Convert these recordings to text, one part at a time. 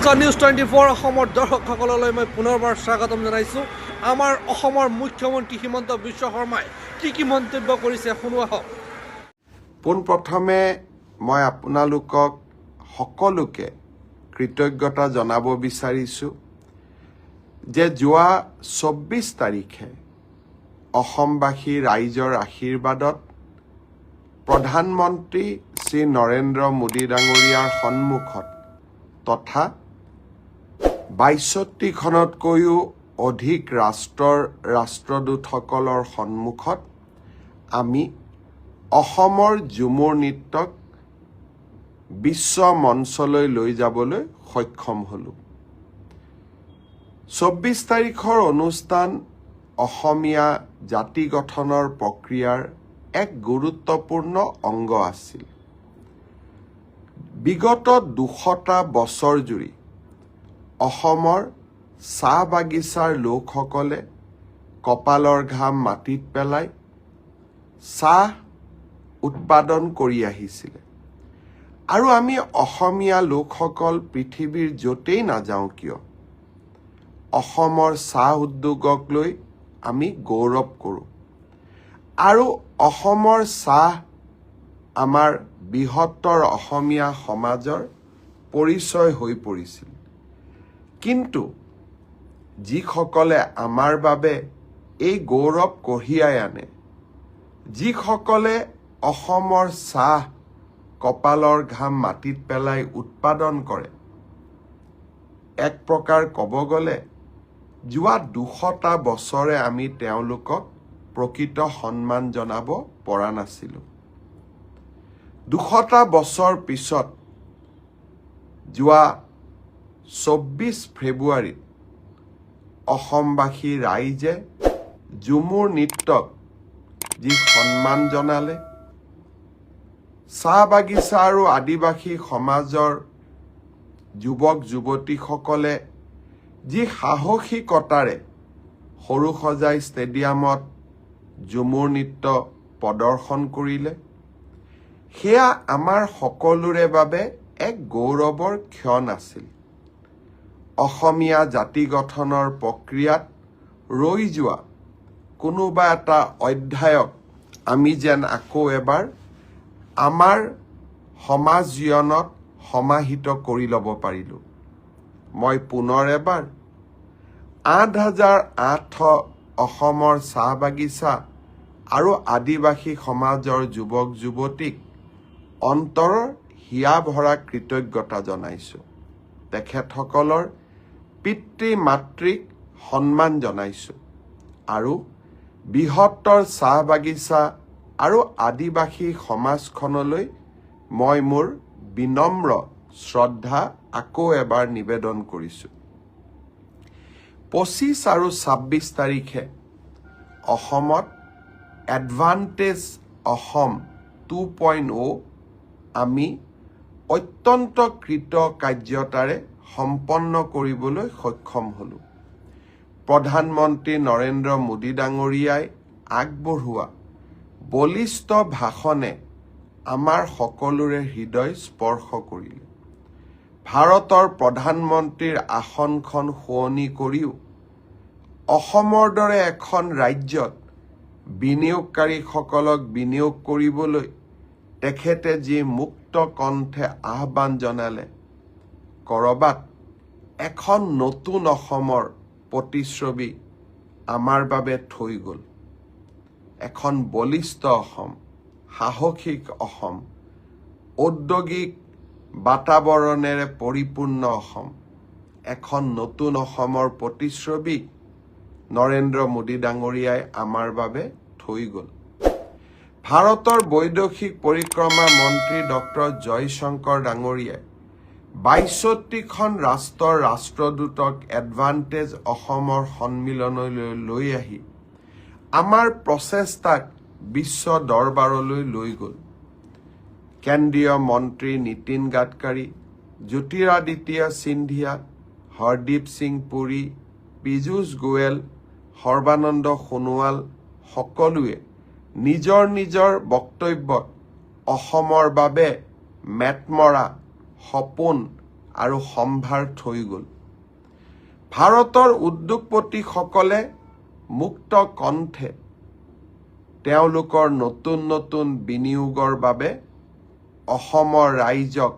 News 24 অসমৰ দৰ্শকসকললৈ মই পুনৰবাৰ স্বাগতম জনাইছোঁ। আমাৰ অসমৰ মুখ্যমন্ত্ৰী হিমন্ত বিশ্ব শৰ্মাই কি মন্তব্য কৰিছে শুনো আহক। পোনপ্ৰথমে মই আপোনালোকক সকলোকে কৃতজ্ঞতা জনাব বিচাৰিছোঁ যে যোৱা 24 তাৰিখে অসমবাসী ৰাইজৰ আশীৰ্বাদত প্ৰধানমন্ত্ৰী শ্ৰী নৰেন্দ্ৰ মোদী ডাঙৰীয়াৰ সন্মুখত তথা ৬২খনতকৈও অধিক ৰাষ্ট্ৰদূতসকলৰ সন্মুখত আমি অসমৰ ঝুমুৰ নৃত্যক বিশ্ব মঞ্চলৈ লৈ যাবলৈ সক্ষম হ'লোঁ। ২৪ তাৰিখৰ অনুষ্ঠান অসমীয়া জাতি গঠনৰ প্ৰক্ৰিয়াৰ এক গুৰুত্বপূৰ্ণ অংগ আছিল। বিগত ২০০টা বছৰ জুৰি অসমৰ চাহ বাগিচাৰ লোকসকলে কপালৰ ঘাম মাটিত পেলাই চাহ উৎপাদন কৰি আহিছিলে আৰু আমি অসমীয়া লোকসকল পৃথিৱীৰ য'তেই নাযাওঁ কিয় অসমৰ চাহ উদ্যোগক লৈ আমি গৌৰৱ কৰোঁ আৰু অসমৰ চাহ আমাৰ বৃহত্তৰ অসমীয়া সমাজৰ পৰিচয় হৈ পৰিছিল। কিন্তু যিসকলে আমাৰ বাবে এই গৌৰৱ কঢ়িয়াই আনে, যিসকলে অসমৰ চাহ কপালৰ ঘাম মাটিত পেলাই উৎপাদন কৰে, এক প্ৰকাৰ ক'ব গ'লে যোৱা ২০০টা বছৰে আমি তেওঁলোকক প্ৰকৃত সন্মান জনাব পৰা নাছিলোঁ। ২০০টা বছৰ পিছত যোৱা ২৪ ফেব্ৰুৱাৰীত অসমবাসী ৰাইজে ঝুমুৰ নৃত্যক যি সন্মান জনালে, চাহ বাগিচা আৰু আদিবাসী সমাজৰ যুৱক যুৱতীসকলে যি সাহসিকতাৰে সৰুসজাই ষ্টেডিয়ামত ঝুমুৰ নৃত্য প্ৰদৰ্শন কৰিলে, সেয়া আমাৰ সকলোৰে বাবে এক গৌৰৱৰ ক্ষণ আছিল। অসমীয়া জাতি গঠনৰ প্ৰক্ৰিয়াত ৰৈ যোৱা কোনোবা এটা অধ্যায়ক আমি যেন আকৌ এবাৰ আমাৰ সমাজ জীৱনত সমাহিত কৰি ল'ব পাৰিলোঁ। মই পুনৰ এবাৰ ৮০০৮ অসমৰ চাহ বাগিচা আৰু আদিবাসী সমাজৰ যুৱক যুৱতীক অন্তৰৰ হিয়া ভৰা কৃতজ্ঞতা জনাইছোঁ। তেখেতসকলৰ পিতৃ মাতৃক সন্মান জনাইছোঁ আৰু বৃহত্তৰ চাহ বাগিচা আৰু আদিবাসী সমাজখনলৈ মই মোৰ বিনম্ৰ শ্ৰদ্ধা আকৌ এবাৰ নিবেদন কৰিছোঁ। ২৫ আৰু ২৬ তাৰিখে অসমত এডভান্টেজ অসম 2.0 আমি অত্যন্ত কৃতকাৰ্যতাৰে সম্পন্ন কৰিবলৈ সক্ষম হ'লোঁ। প্ৰধানমন্ত্ৰী নৰেন্দ্ৰ মোদী ডাঙৰীয়াই আগবঢ়োৱা বলিষ্ঠ ভাষণে আমাৰ সকলোৰে হৃদয় স্পৰ্শ কৰিলে। ভাৰতৰ প্ৰধানমন্ত্ৰীৰ আসনখন শুৱনি কৰিও অসমৰ দৰে এখন ৰাজ্যত বিনিয়োগকাৰীসকলক বিনিয়োগ কৰিবলৈ তেখেতে যি মুক্ত কণ্ঠে আহ্বান জনালে, ক'ৰবাত এখন নতুন অসমৰ প্ৰতিচ্ছবি আমাৰ বাবে থৈ গ'ল। এখন বলিষ্ঠ অসম, সাহসিক অসম, ঔদ্যোগিক বাতাবৰণেৰে পৰিপূৰ্ণ অসম, এখন নতুন অসমৰ প্ৰতিচ্ছবি নৰেন্দ্ৰ মোদী ডাঙৰীয়াই আমাৰ বাবে থৈ গ'ল। ভাৰতৰ বৈদেশিক পৰিক্ৰমা মন্ত্ৰী ডক্টৰ জয়শংকৰ ডাঙৰীয়াই ৬২খন ৰাষ্ট্ৰৰ ৰাষ্ট্ৰদূতক এডভান্টেজ অসমৰ সন্মিলনলৈ লৈ আহি আমাৰ প্ৰচেষ্টাক বিশ্ব দৰবাৰলৈ লৈ গ'ল। কেন্দ্ৰীয় মন্ত্ৰী নীতিন গাডকাৰী, জ্যোতিৰাদিত্য সিন্ধিয়া, হৰদীপ সিং পুৰী, পীযুষ গোৱেল, সৰ্বানন্দ সোণোৱাল সকলোৱে নিজৰ নিজৰ বক্তব্যত অসমৰ বাবে মেটমৰা সপোন আৰু সম্ভাৰ থৈ গ'ল। ভাৰতৰ উদ্যোগপতিসকলে মুক্ত কণ্ঠে তেওঁলোকৰ নতুন নতুন বিনিয়োগৰ বাবে অসমৰ ৰাইজক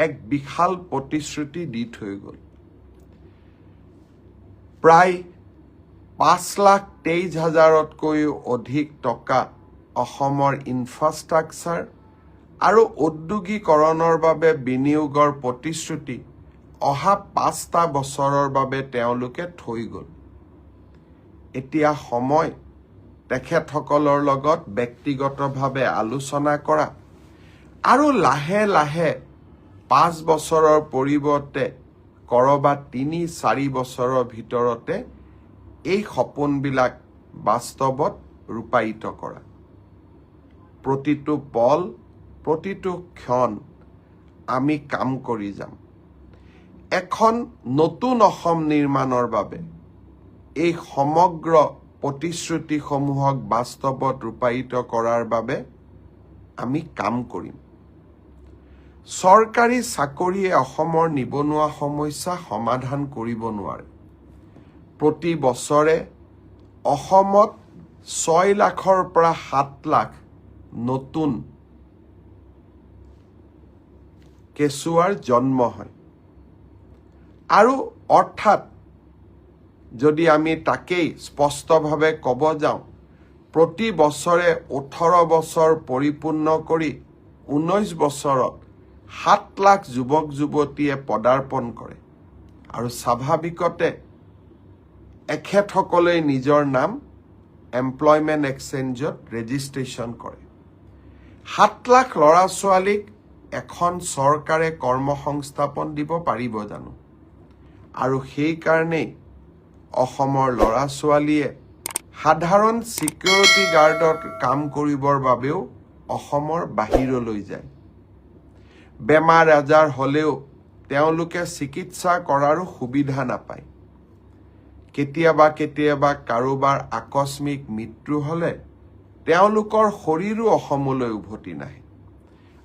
এক বিশাল প্ৰতিশ্ৰুতি দি থৈ গ'ল। প্ৰায় 5,23,000তকৈও অধিক টকা অসমৰ ইনফ্ৰাষ্ট্ৰাকচাৰ আৰু ঔদ্যোগিকৰণৰ বাবে বিনিয়োগৰ প্ৰতিশ্ৰুতি অহা 5টা বছৰৰ বাবে তেওঁলোকে থৈ গ'ল। এতিয়া সময় তেখেতসকলৰ লগত ব্যক্তিগতভাৱে আলোচনা কৰা আৰু লাহে লাহে 5 বছৰৰ পৰিৱৰ্তে কৰবাত 3-4 বছৰৰ ভিতৰতে এই সপোনবিলাক বাস্তৱত ৰূপায়িত কৰা। প্ৰতিটো পল, প্ৰতিটো ক্ষণ আমি কাম কৰি যাম। এখন নতুন অসম নিৰ্মাণৰ বাবে এই সমগ্ৰ প্ৰতিশ্ৰুতিসমূহক বাস্তৱত ৰূপায়িত কৰাৰ বাবে আমি কাম কৰিম। চৰকাৰী চাকৰিয়ে অসমৰ নিবনুৱা সমস্যা সমাধান কৰিব নোৱাৰে। প্ৰতি বছৰে অসমত 6 লাখৰ পৰা 7 লাখ নতুন কেঁচুৱাৰ জন্ম হয়। আৰু অৰ্থাৎ যদি আমি তাকেই স্পষ্টভাৱে ক'ব যাওঁ, প্ৰতি বছৰে 18 বছৰ পৰিপূৰ্ণ কৰি 19 বছৰত 7 লাখ যুৱক যুৱতীয়ে পদাৰ্পণ কৰে আৰু স্বাভাৱিকতে এখেতসকলে নিজৰ নাম এমপ্লয়মেণ্ট এক্সচেঞ্জত ৰেজিষ্ট্ৰেশ্যন কৰে। 7 লাখ ল'ৰা ছোৱালীক এখন চৰকাৰে কৰ্মসংস্থাপন দিব পাৰিব জানো? আৰু সেইকাৰণেই অসমৰ ল'ৰা ছোৱালীয়ে সাধাৰণ ছিকিউৰিটি গাৰ্ডত কাম কৰিবৰ বাবেও অসমৰ বাহিৰলৈ যায়। বেমাৰ আজাৰ হ'লেও তেওঁলোকে চিকিৎসা কৰাৰো সুবিধা নাপায়। কেতিয়াবা কাৰোবাৰ আকস্মিক মৃত্যু হ'লে তেওঁলোকৰ শৰীৰো অসমলৈ উভতি নাহে।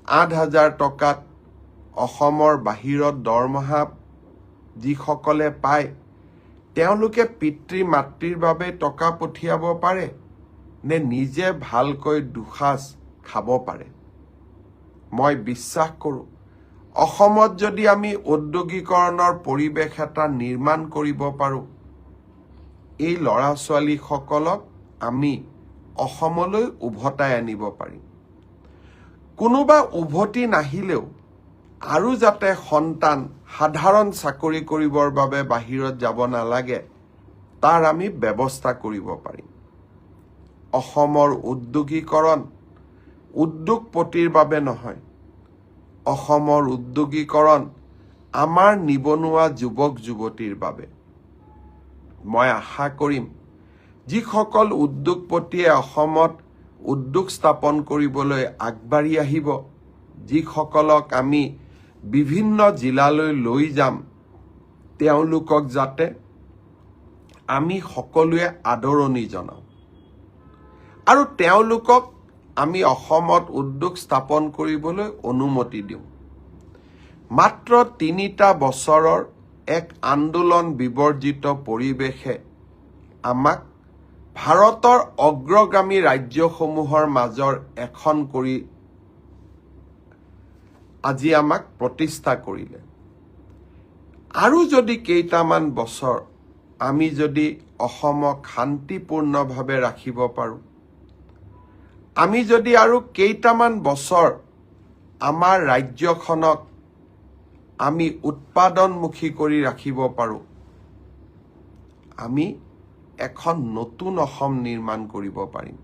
8,000 টকাত অসমৰ বাহিৰত দৰমহা যিসকলে পায় তেওঁলোকে পিতৃ মাতৃৰ বাবে টকা পঠিয়াব পাৰে নে নিজে ভালকৈ দুসাঁজ খাব পাৰে? মই বিশ্বাস কৰোঁ অসমত যদি আমি ঔদ্যোগিকৰণৰ পৰিৱেশ এটা নিৰ্মাণ কৰিব পাৰোঁ, এই ল'ৰা ছোৱালীসকলক আমি অসমলৈ উভতাই আনিব পাৰিম। কোনোবা উভতি নাহিলেও আৰু যাতে সন্তান সাধাৰণ চাকৰি কৰিবৰ বাবে বাহিৰত যাব নালাগে তাৰ আমি ব্যৱস্থা কৰিব পাৰিম। অসমৰ উদ্যোগীকৰণ উদ্যোগপতিৰ বাবে নহয়, অসমৰ উদ্যোগীকৰণ আমাৰ নিবনুৱা যুৱক যুৱতীৰ বাবে। মই আশা কৰিম যিসকল উদ্যোগপতিয়ে অসমত উদ্যোগ স্থাপন কৰিবলৈ আগবাঢ়ি আহিব, যিসকলক আমি বিভিন্ন জিলালৈ লৈ যাম, তেওঁলোকক যাতে আমি সকলোৱে আদৰণি জনাওঁ আৰু তেওঁলোকক আমি অসমত উদ্যোগ স্থাপন কৰিবলৈ অনুমতি দিওঁ। মাত্ৰ 3টা বছৰৰ এক আন্দোলন বিবৰ্জিত পৰিৱেশে আমাক ভাৰতৰ অগ্ৰগামী ৰাজ্যসমূহৰ মাজৰ এখন কৰি আজি আমাক প্ৰতিষ্ঠা কৰিলে। আৰু যদি কেইটামান বছৰ আমি যদি অসমক শান্তিপূৰ্ণভাৱে ৰাখিব পাৰোঁ, আমি যদি আৰু কেইটামান বছৰ আমাৰ ৰাজ্যখনক আমি উৎপাদনমুখী কৰি ৰাখিব পাৰোঁ, আমি এখন নতুন অসম নিৰ্মাণ কৰিব পাৰিম।